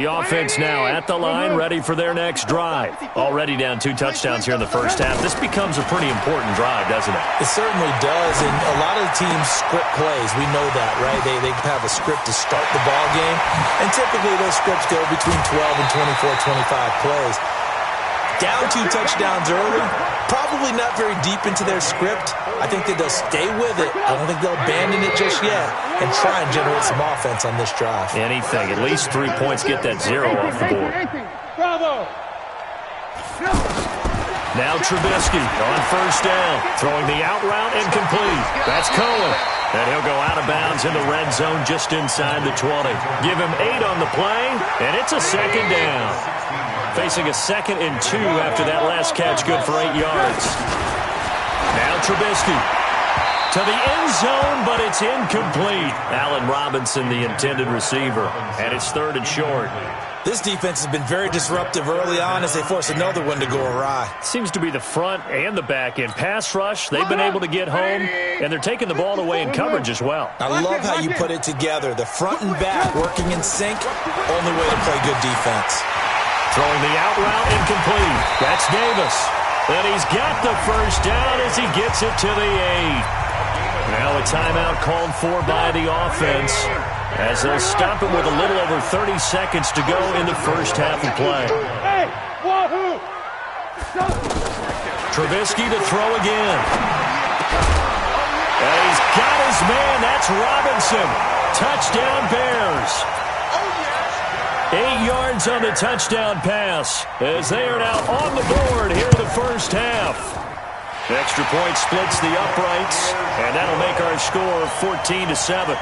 The offense now at the line, ready for their next drive. Already down 2 touchdowns here in the first half. This becomes a pretty important drive, doesn't it? It certainly does, and a lot of the teams script plays. We know that, right? They have a script to start the ball game, and typically those scripts go between 12 and 24, 25 plays. Down 2 touchdowns early, probably not very deep into their script. I think that they'll stay with it. I don't think they'll abandon it just yet and try and generate some offense on this drive. Anything. At least 3 points, get that 0 off the board. Now Trubisky on first down, throwing the out route incomplete. That's Cohen. And he'll go out of bounds in the red zone just inside the 20. Give him 8 on the play, and it's a second down. Facing a 2nd and 2 after that last catch, good for 8 yards. Now Trubisky to the end zone, but it's incomplete. Allen Robinson, the intended receiver, and it's 3rd and short. This defense has been very disruptive early on as they force another one to go awry. Seems to be the front and the back end. Pass rush, they've been able to get home, and they're taking the ball away in coverage as well. I love how you put it together. The front and back working in sync, only way to play good defense. Throwing the out route incomplete. That's Davis. And he's got the first down as he gets it to the 8. Now a timeout called for by the offense as they'll stop it with a little over 30 seconds to go in the first half of play. Trubisky to throw again. And he's got his man. That's Robinson. Touchdown Bears. 8 yards on the touchdown pass as they are now on the board here in the first half. The extra point splits the uprights, and that'll make our score 14-7.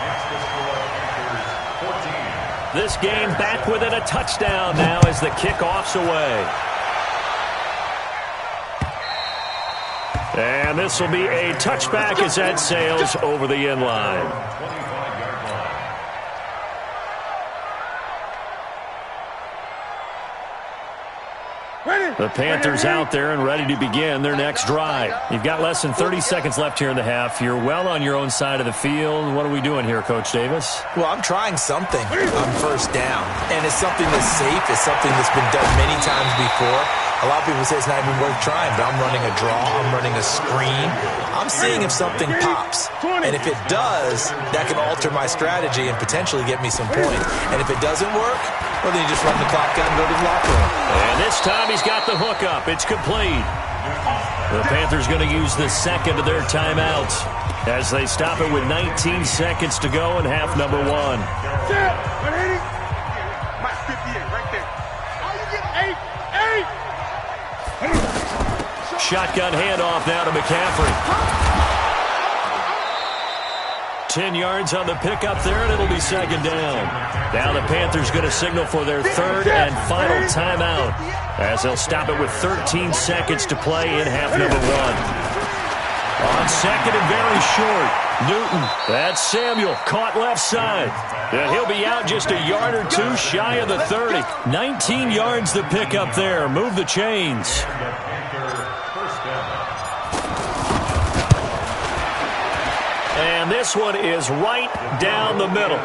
This game back within a touchdown now as the kickoff's away. And this will be a touchback as that sails over the end line. The Panthers out there and ready to begin their next drive. You've got less than 30 seconds left here in the half. You're well on your own side of the field. What are we doing here, Coach Davis? Well, I'm trying something on first down, and it's something that's safe. It's something that's been done many times before. A lot of people say it's not even worth trying, but I'm running a draw. I'm running a screen. I'm seeing if something pops. And if it does, that can alter my strategy and potentially get me some points. And if it doesn't work, well, then you just run the clock down and go to the locker room. And this time he's got the hookup. It's complete. The Panthers going to use the second of their timeouts as they stop it with 19 seconds to go in half number 1. Shotgun handoff now to McCaffrey. 10 yards on the pickup there, and it'll be second down. Now the Panthers going to signal for their 3rd and final timeout as they'll stop it with 13 seconds to play in half number 1. On second and very short, Newton. That's Samuel, caught left side. And he'll be out just a yard or 2 shy of the 30. 19 yards the pickup there. Move the chains. And this one is right down the middle.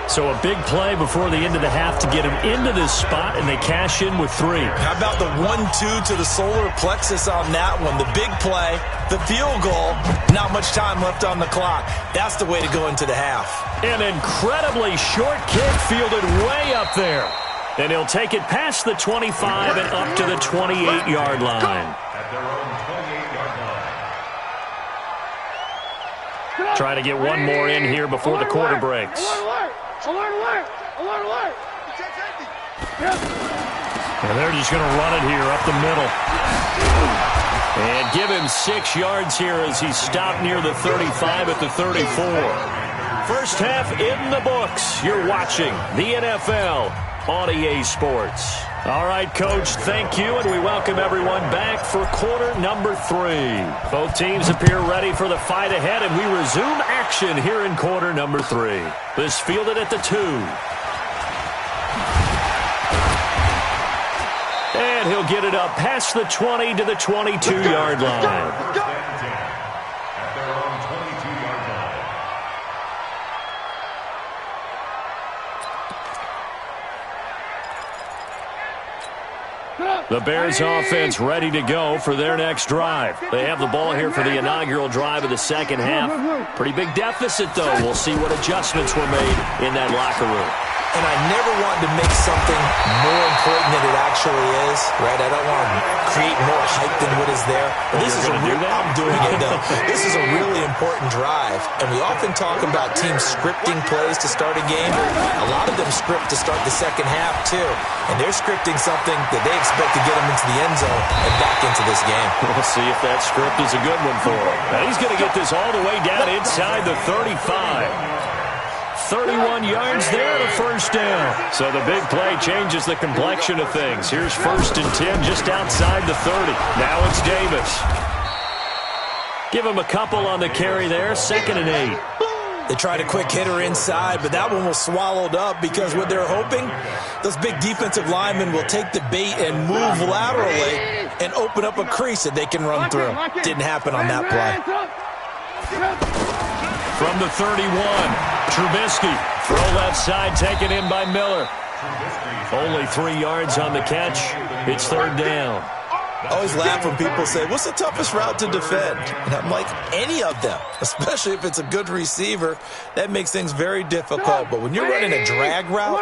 So a big play before the end of the half to get him into this spot, and they cash in with 3. How about the 1-2 to the solar plexus on that one? The big play, the field goal, not much time left on the clock. That's the way to go into the half. An incredibly short kick fielded way up there. And he'll take it past the 25 and up to the 28-yard line. Trying to get one more in here before the quarter breaks. Alert, alert, alert, alert. And they're just going to run it here up the middle. And give him 6 yards here as he's stopped near the 35 at the 34. First half in the books. You're watching the NFL on EA Sports. All right, Coach, thank you, and we welcome everyone back for quarter number 3. Both teams appear ready for the fight ahead, and we resume action here in quarter number 3. This fielded at the 2. And he'll get it up past the 20 to the 22-yard line. The Bears offense ready to go for their next drive. They have the ball here for the inaugural drive of the second half. Pretty big deficit, though. We'll see what adjustments were made in that locker room. And I never want to make something more important than it actually is, right? I don't want to create more hype than what is there. But this is I'm doing it, though. This is a really important drive. And we often talk about teams scripting plays to start a game. A lot of them script to start the second half, too. And they're scripting something that they expect to get them into the end zone and back into this game. We'll see if that script is a good one for him. Now he's going to get this all the way down inside the 35. 31 yards there to first down. So the big play changes the complexion of things. Here's 1st and 10 just outside the 30. Now it's Davis. Give him a couple on the carry there. 2nd and 8. They tried a quick hitter inside, but that one was swallowed up because what they're hoping, those big defensive linemen will take the bait and move laterally and open up a crease that they can run through. Didn't happen on that play. From the 31, Trubisky. Throw left side taken in by Miller. Only 3 yards on the catch. It's 3rd down. I always laugh when people say, what's the toughest route to defend? And I'm like, any of them, especially if it's a good receiver. That makes things very difficult. But when you're running a drag route,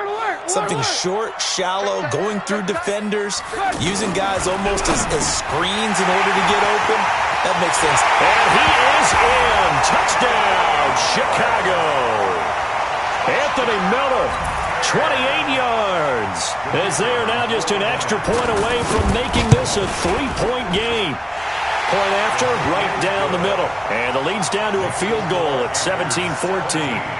something short, shallow, going through defenders, using guys almost as screens in order to get open, that makes things. And he is in. Touchdown, Chicago. Anthony Miller, 28 yards, as they are now just an extra point away from making this a 3-point game. Point after, right down the middle. And the lead's down to a field goal at 17-14.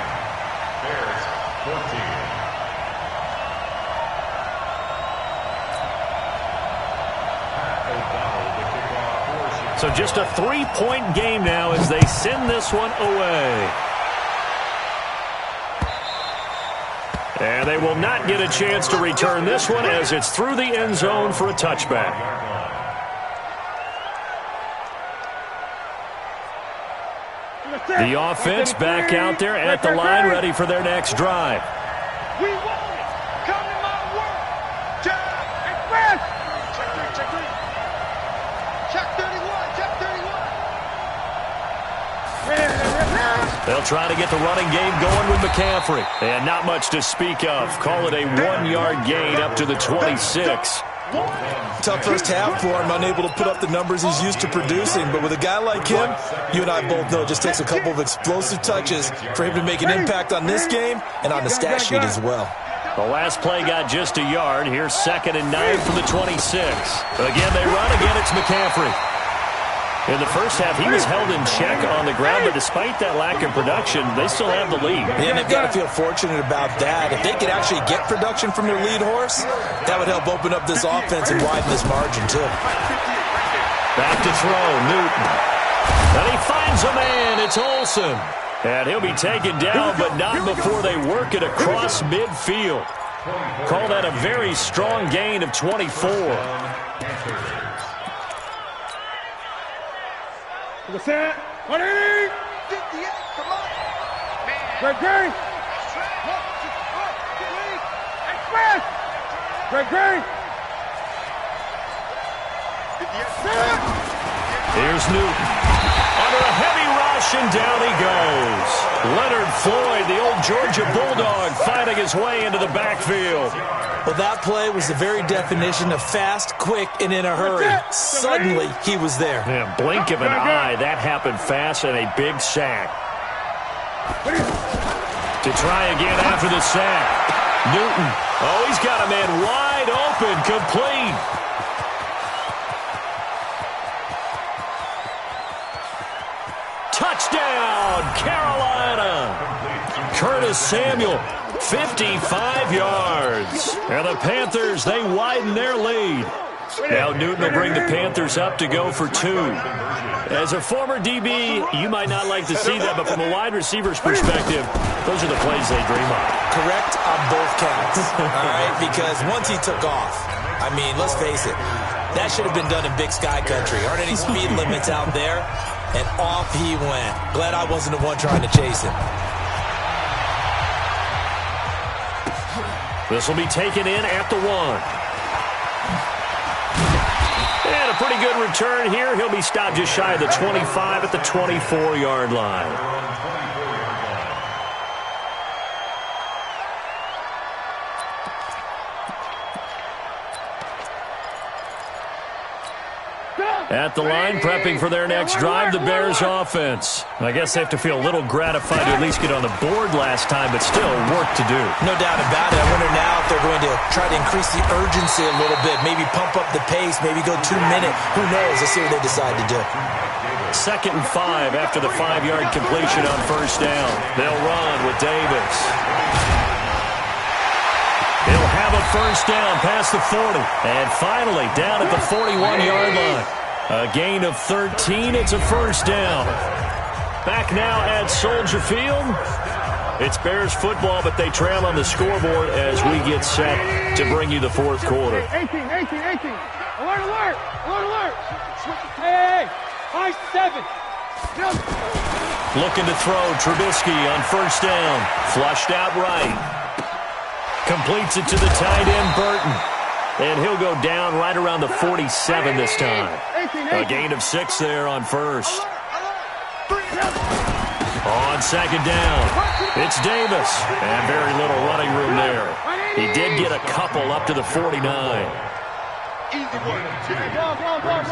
So just a 3-point game now as they send this one away. And they will not get a chance to return this one as it's through the end zone for a touchback. The offense back out there at the line, ready for their next drive. We want it. Come to my work. Express. Check 3. Check 31. Check 31. They'll try to get the running game going with McCaffrey. And not much to speak of. Call it a 1-yard gain up to the 26. Tough first half for him, unable to put up the numbers he's used to producing. But with a guy like him, you and I both know it just takes a couple of explosive touches for him to make an impact on this game and on the stat sheet as well. The last play got just a yard. Here's 2nd and 9 from the 26. Again, they run. Again, it's McCaffrey. In the first half, he was held in check on the ground, but despite that lack of production, they still have the lead. And they've got to feel fortunate about that. If they could actually get production from their lead horse, that would help open up this offense and widen this margin, too. Back to throw, Newton. And he finds a man. It's Olsen. And he'll be taken down, but not before they work it across midfield. Call that a very strong gain of 24. The set. 180. 58. Come on. Great. Express. Great. Here's Newton. Under a heavy rush, and down he goes. Leonard Floyd, the old Georgia Bulldog, fighting his way into the backfield. Well, that play was the very definition of fast, quick, and in a hurry. Suddenly, he was there. Yeah, blink of an eye, that happened fast, and a big sack. To try again after the sack. Newton. Oh, he's got a man wide open, complete. Touchdown, Carolina. Curtis Samuel, 55 yards. And the Panthers, they widen their lead. Now Newton will bring the Panthers up to go for 2. As a former DB, you might not like to see that, but from a wide receiver's perspective, those are the plays they dream of. Correct on both counts, all right? Because once he took off, I mean, let's face it, that should have been done in Big Sky Country. Aren't any speed limits out there? And off he went. Glad I wasn't the one trying to chase him. This will be taken in at the 1. And a pretty good return here. He'll be stopped just shy of the 25 at the 24-yard line. At the line, prepping for their next drive, the Bears offense. I guess they have to feel a little gratified to at least get on the board last time, but still work to do. No doubt about it. I wonder now if they're going to try to increase the urgency a little bit, maybe pump up the pace, maybe go 2 minute. Who knows? Let's see what they decide to do. 2nd and 5 after the 5-yard completion on first down. They'll run with Davis. He'll have a first down past the 40. And finally, down at the 41-yard line. A gain of 13. It's a first down. Back now at Soldier Field. It's Bears football, but they trail on the scoreboard as we get set to bring you the fourth quarter. 18. Alert. Hey. 5-7. Looking to throw. Trubisky on first down. Flushed out right. Completes it to the tight end, Burton. And he'll go down right around the 47 this time. A gain of 6 there on first. On second down, it's Davis. And very little running room there. He did get a couple up to the 49. Easy one. Run.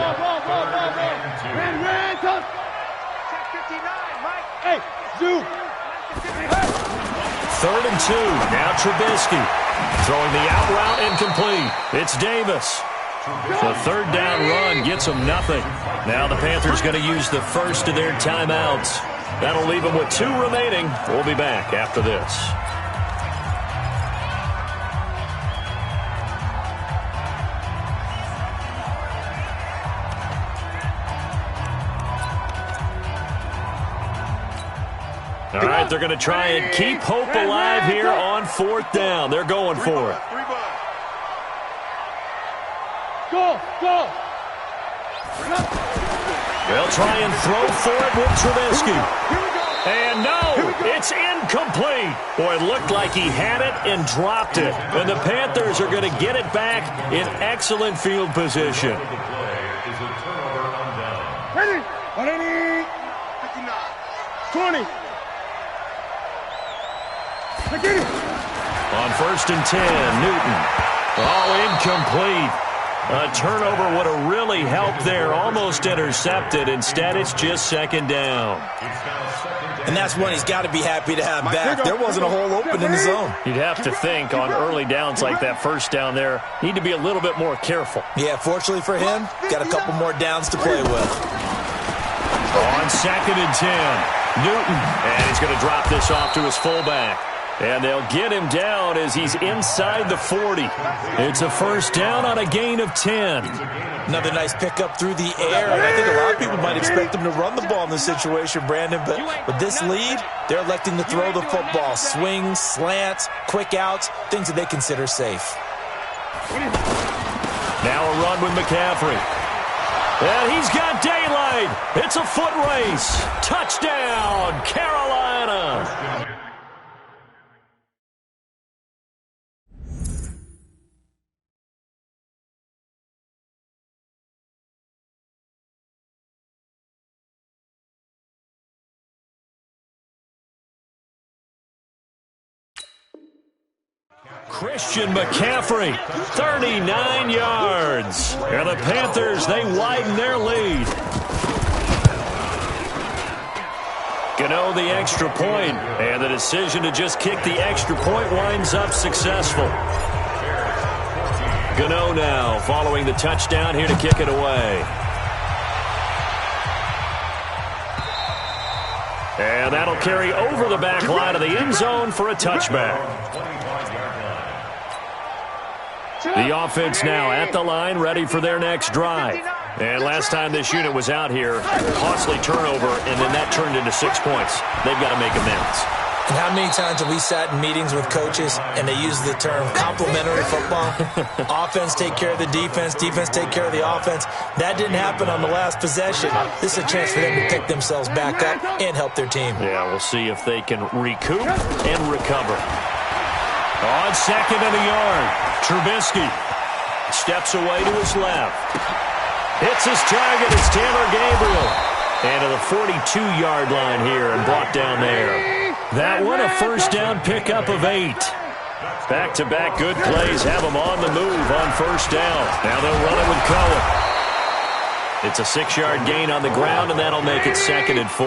Check 59, Mike. Hey, Zoo. 3rd and 2. Now Trubisky. Throwing the out route incomplete. It's Davis. The 3rd down run gets them nothing. Now the Panthers going to use the first of their timeouts. That'll leave them with 2 remaining. We'll be back after this. All right, they're going to try and keep hope alive here on 4th down. They're going for it. Go. They'll try and throw for it with Trubisky. And no, it's incomplete. Boy, it looked like he had it and dropped it. And the Panthers are going to get it back in excellent field position. Ready. 20. On 1st and 10, Newton. Oh, incomplete. A turnover would have really helped there. Almost intercepted. Instead, it's just 2nd down. And that's one he's got to be happy to have back. There wasn't a hole open in the zone. You'd have to think on early downs like that first down there, need to be a little bit more careful. Yeah, fortunately for him, got a couple more downs to play with. On 2nd and 10, Newton. And he's going to drop this off to his fullback. And they'll get him down as he's inside the 40. It's a first down on a gain of 10. Another nice pickup through the air. And I think a lot of people might expect him to run the ball in this situation, Brandon. But with this lead, they're electing to throw the football. Swings, slants, quick outs, things that they consider safe. Now a run with McCaffrey. And he's got daylight. It's a foot race. Touchdown, Carolina. Christian McCaffrey, 39 yards. And the Panthers, they widen their lead. Gano the extra point, and the decision to just kick the extra point winds up successful. Gano now following the touchdown here to kick it away. And that'll carry over the back line of the end zone for a touchback. The offense now at the line, ready for their next drive. And last time this unit was out here, costly turnover, and then that turned into 6 points. They've got to make amends. And how many times have we sat in meetings with coaches and they use the term complementary football? Offense take care of the defense, defense take care of the offense. That didn't happen on the last possession. This is a chance for them to pick themselves back up and help their team. Yeah, we'll see if they can recoup and recover. On 2nd and a yard, Trubisky steps away to his left. Hits his target. It's Taylor Gabriel. And to the 42-yard line here and brought down there. That one a first down pickup of 8. Back-to-back good plays have them on the move on first down. Now they'll run it with Cohen. It's a 6-yard gain on the ground, and that'll make it 2nd and 4.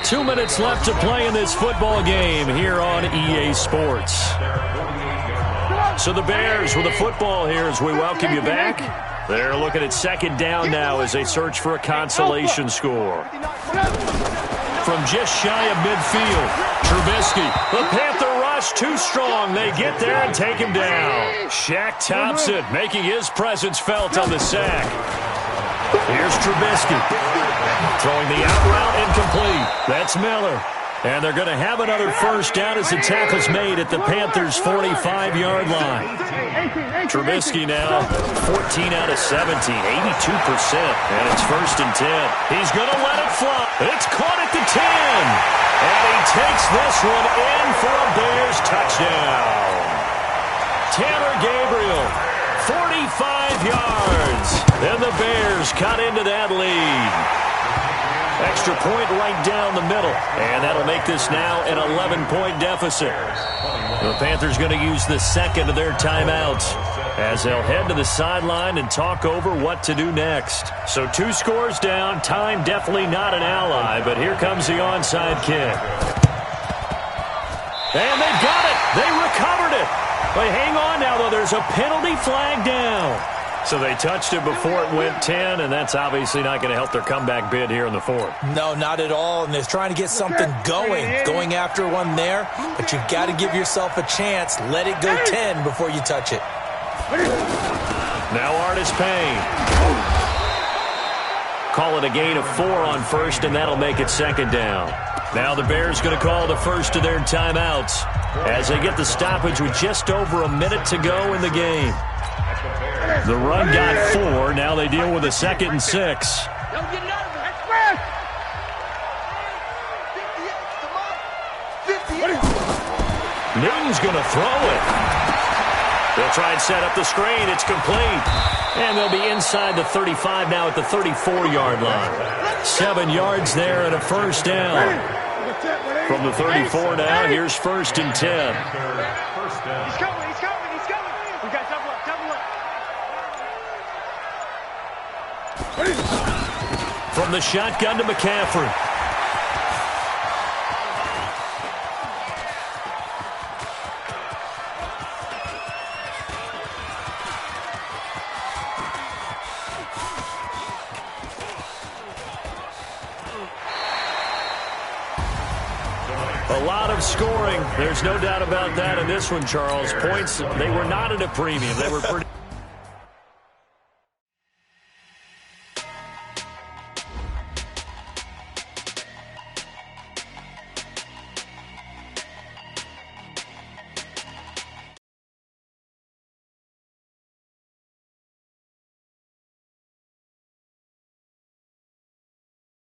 2 minutes left to play in this football game here on EA Sports. So the Bears with the football here as we welcome you back. They're looking at 2nd down now as they search for a consolation score. From just shy of midfield, Trubisky. The Panther rush too strong. They get there and take him down. Shaq Thompson making his presence felt on the sack. Here's Trubisky. Throwing the out route incomplete. That's Miller. And they're going to have another first down as the tackle's made at the Panthers' 45-yard line. Trubisky now 14 out of 17, 82%. And it's 1st and 10. He's going to let it fly. It's caught at the 10. And he takes this one in for a Bears touchdown. Taylor Gabriel, 45 yards. And the Bears cut into that lead. Extra point right down the middle. And that'll make this now an 11-point deficit. The Panthers going to use the 2nd of their timeouts as they'll head to the sideline and talk over what to do next. So 2 scores down. Time definitely not an ally, but here comes the onside kick. And they got it. They recovered it. But hang on now, though. There's a penalty flag down. So they touched it before it went 10, and that's obviously not going to help their comeback bid here in the 4th. No, not at all, and they're trying to get something going after one there, but you've got to give yourself a chance. Let it go 10 before you touch it. Now Artis Payne. Call it a gain of 4 on first, and that'll make it 2nd down. Now the Bears going to call the first of their timeouts as they get the stoppage with just over a minute to go in the game. The run got 4. Now they deal with a 2nd and 6. Newton's going to throw it. They'll try and set up the screen. It's complete. And they'll be inside the 35 now at the 34-yard line. 7 yards there and a first down. From the 34 now, here's 1st and 10. He's coming. We got double up. From the shotgun to McCaffrey. A lot of scoring. There's no doubt about that in this one, Charles. Points, they were not at a premium. They were pretty...